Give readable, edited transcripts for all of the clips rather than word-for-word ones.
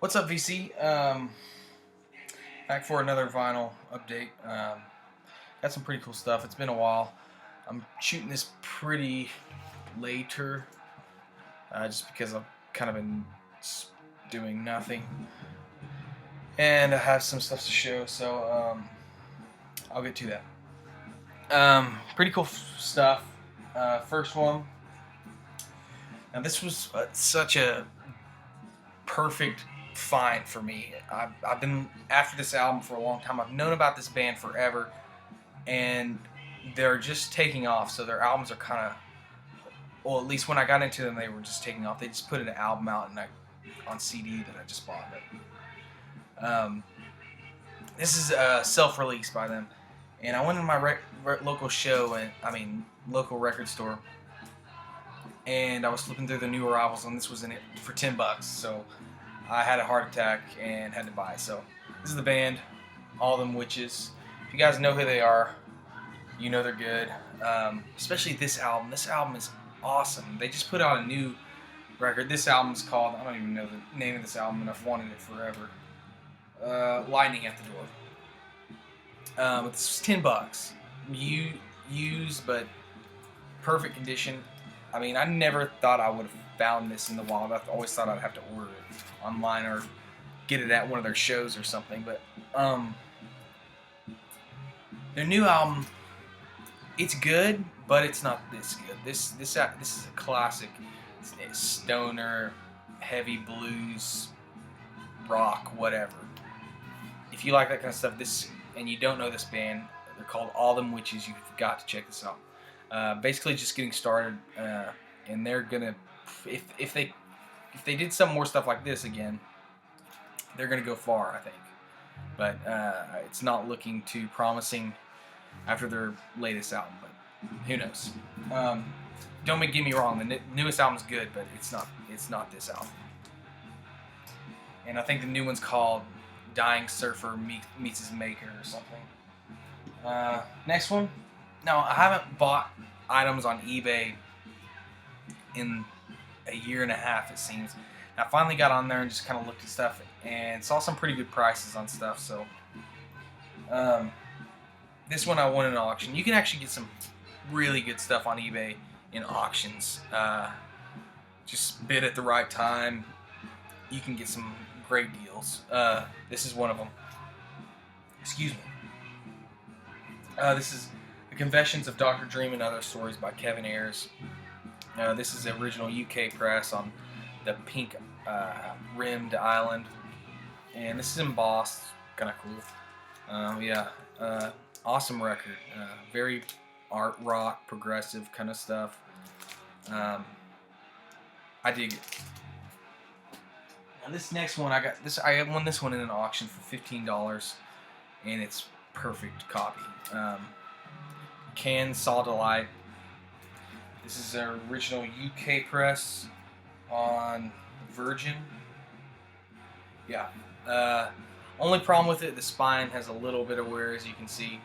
What's up, VC? Back for another vinyl update. Got some pretty cool stuff. It's been a while. I'm shooting this pretty later, just because I've kind of been doing nothing, and I have some stuff to show. So I'll get to that. Pretty cool stuff. First one. Now this was such a perfect find for me. I've been after this album for a long time. I've known about this band forever, and they're just taking off. So their albums are kind of, well, at least when I got into them, they were just taking off. They just put an album out on CD that I just bought. But this is self-release by them, and I went to my local show and local record store, and I was flipping through the new arrivals, and this was in it for $10. So I had a heart attack and had to buy it. So this is the band, All Them Witches. If you guys know who they are, you know they're good. Especially this album. This album is awesome. They just put out a new record. This album is called, I don't even know the name of this album, and I've wanted it forever. Lightning at the Door. This was $10. Used, but perfect condition. I mean, I never thought I would have found this in the wild. I always thought I'd have to order it online or get it at one of their shows or something. But their new album, it's good, but it's not this good. This is a classic. It's stoner, heavy blues, rock, whatever. If you like that kind of stuff, and you don't know this band, they're called All Them Witches. You've got to check this out. Basically just getting started, and they're gonna, if they did some more stuff like this again, they're gonna go far, I think. But it's not looking too promising after their latest album. But who knows? Don't get me wrong, the newest album's good, but it's not this album. And I think the new one's called Dying Surfer Meets His Maker or something. Next one. Now, I haven't bought items on eBay in a year and a half, it seems. And I finally got on there and just kind of looked at stuff and saw some pretty good prices on stuff. So, this one I won in an auction. You can actually get some really good stuff on eBay in auctions. Just bid at the right time. You can get some great deals. This is one of them. Excuse me. This is The Confessions of Dr. Dream and Other Stories by Kevin Ayers. This is the original UK press on the pink rimmed island. And this is embossed. Kind of cool. Awesome record. Very art rock, progressive kind of stuff. I dig it. Now this next one, I won this one in an auction for $15, and it's perfect copy. Cansado. This is their original UK press on Virgin. Yeah. Only problem with it, the spine has a little bit of wear, as you can see,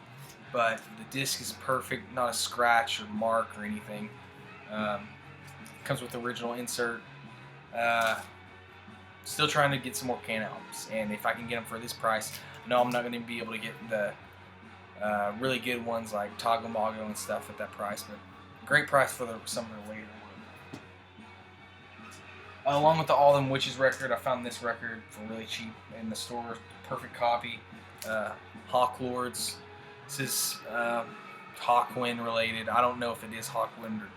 but the disc is perfect, not a scratch or mark or anything. Comes with the original insert. Still trying to get some more Can albums, and if I can get them for this price, no, I'm not going to be able to get the really good ones like Tagomago and stuff at that price, but great price for some of the later ones. Along with the All Them Witches record, I found this record for really cheap in the store. Perfect copy. Hawk Lords. This is Hawkwind related. I don't know if it is Hawkwind or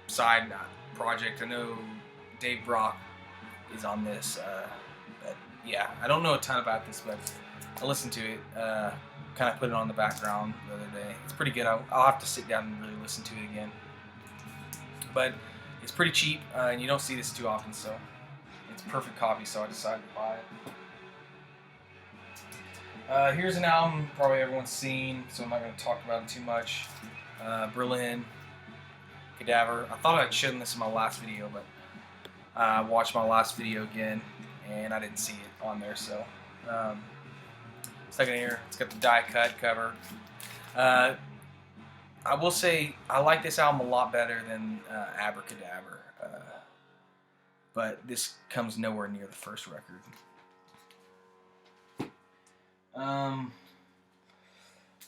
side project. I know Dave Brock is on this. But yeah, I don't know a ton about this, but I listened to it. Kind of put it on the background the other day. It's pretty good. I'll have to sit down and really listen to it again. But it's pretty cheap, and you don't see this too often, so it's a perfect copy, so I decided to buy it. Here's an album probably everyone's seen, so I'm not going to talk about it too much. Berlin, Cadaver. I thought I'd shown this in my last video, but I watched my last video again, and I didn't see it on there, so... Second here, it's got the die cut cover. I will say I like this album a lot better than Abracadaver. but this comes nowhere near the first record.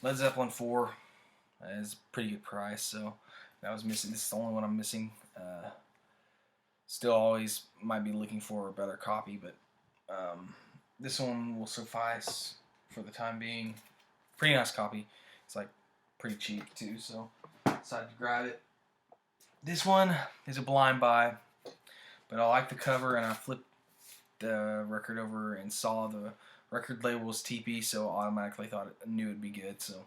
Led Zeppelin 4 is a pretty good price, so that was missing. This is the only one I'm missing. Still always might be looking for a better copy, but this one will suffice for the time being. Pretty nice copy. It's like pretty cheap too, so decided to grab it. This one is a blind buy, but I like the cover, and I flipped the record over and saw the record label was TP, so automatically knew it'd be good. So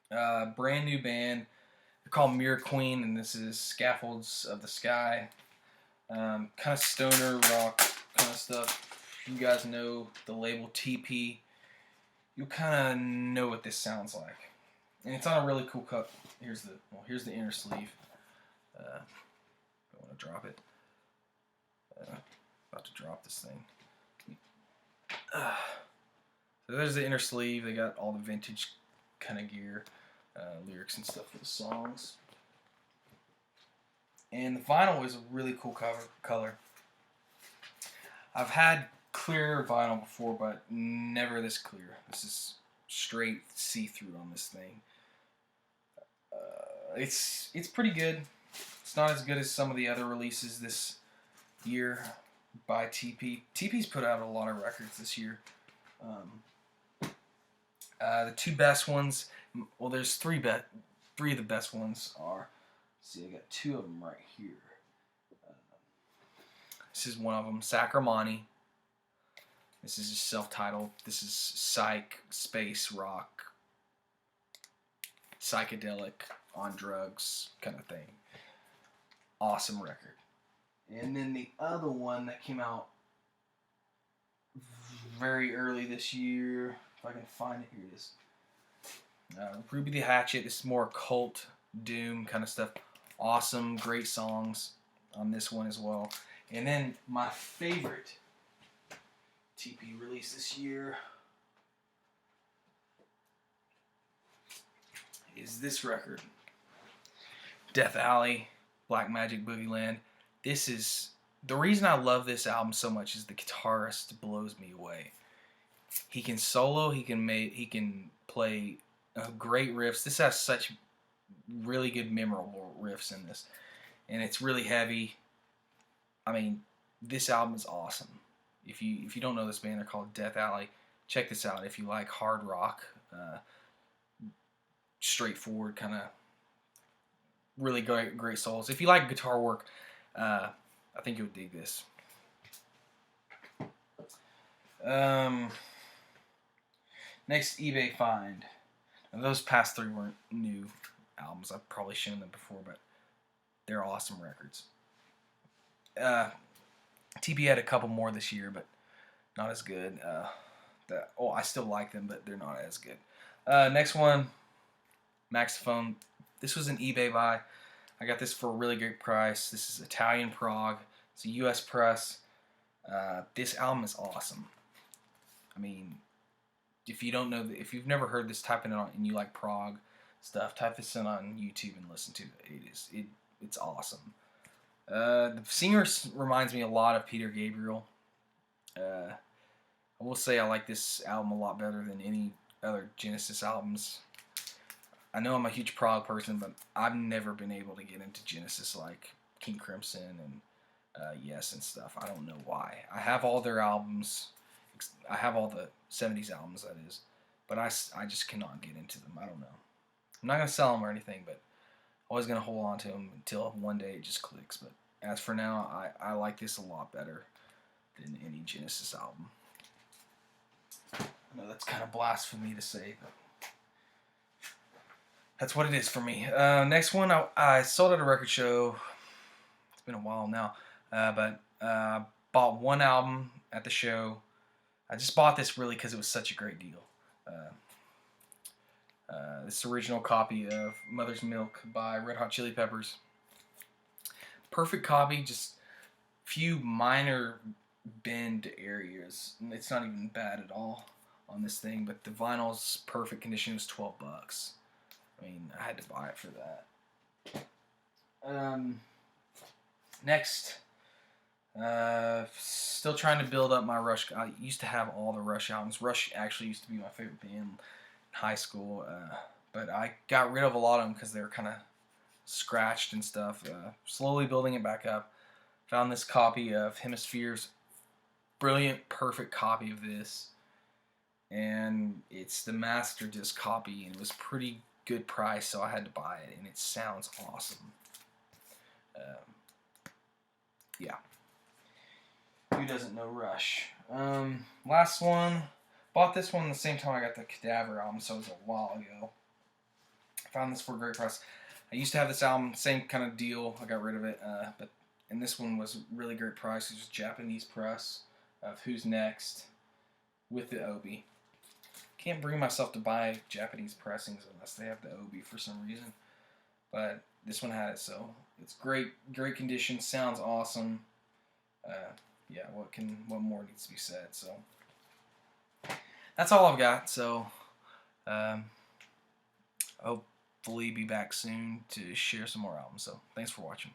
brand new band. They're called Mirror Queen, and this is Scaffolds of the Sky. Kind of stoner rock kind of stuff. If you guys know the label TP, you'll kind of know what this sounds like. And it's on a really cool cut. Here's the inner sleeve. I don't want to drop it. About to drop this thing. So there's the inner sleeve. They got all the vintage kind of gear. Lyrics and stuff for the songs. And the vinyl is a really cool color. I've had clear vinyl before, but never this clear. This is straight see-through on this thing. It's pretty good. It's not as good as some of the other releases this year by TP. TP's put out a lot of records this year. The two best ones, well, there's three of the best ones are, see, I got two of them right here. This is one of them, Romani. This is just self-titled. This is psych, space rock, psychedelic, on drugs kind of thing. Awesome record. And then the other one that came out very early this year, if I can find it, here it is. Ruby the Hatchet. This is more cult, doom kind of stuff. Awesome, great songs on this one as well. And then my favorite TP release this year is this record, Death Alley, Black Magic Boogie Land. This is the reason I love this album so much, is the guitarist blows me away. He can solo, he can play great riffs. This has such really good, memorable riffs in this, and it's really heavy. I mean, this album is awesome. If you don't know this band, they're called Death Alley. Check this out if you like hard rock, straightforward kind of really great solos. If you like guitar work, I think you'll dig this. Next eBay find. Now, those past three weren't new albums. I've probably shown them before, but they're awesome records. TP had a couple more this year, but not as good. I still like them, but they're not as good. Next one, Maxophone. This was an eBay buy. I got this for a really great price. This is Italian prog. It's a U.S. press. This album is awesome. I mean, if you've never heard this, type it in on, and you like prog stuff, type this in on YouTube and listen to it. It's awesome. The singer reminds me a lot of Peter Gabriel. I will say I like this album a lot better than any other Genesis albums. I know I'm a huge prog person, but I've never been able to get into Genesis like King Crimson and Yes and stuff. I don't know why. I have all their albums. I have all the 70s albums, that is. But I just cannot get into them. I don't know. I'm not going to sell them or anything, but always going to hold on to them until one day it just clicks. But as for now, I like this a lot better than any Genesis album. I know that's kind of blasphemy to say, but that's what it is for me. Next one, I sold at a record show. It's been a while now, but bought one album at the show. I just bought this really because it was such a great deal. This original copy of Mother's Milk by Red Hot Chili Peppers. Perfect copy, just few minor bend areas. It's not even bad at all on this thing, but the vinyl's perfect condition. It was $12. I mean, I had to buy it for that. Next, Still trying to build up my Rush. I used to have all the Rush albums. Rush actually used to be my favorite band in high school, but I got rid of a lot of them because they were kind of scratched and stuff. Slowly building it back up. Found this copy of Hemisphere's brilliant, perfect copy of this, and it's the master disc copy, and it was pretty good price, so I had to buy it, and it sounds awesome. Yeah. Who doesn't know Rush? Last one. Bought this one the same time I got the Cadaver album, so it was a while ago. Found this for a great price. I used to have this album, same kind of deal. I got rid of it, and this one was a really great price. It was Japanese press of Who's Next with the Obi. Can't bring myself to buy Japanese pressings unless they have the Obi for some reason. But this one had it, so it's great condition. Sounds awesome. Yeah, what more needs to be said? So that's all I've got. So hopefully be back soon to share some more albums. So thanks for watching.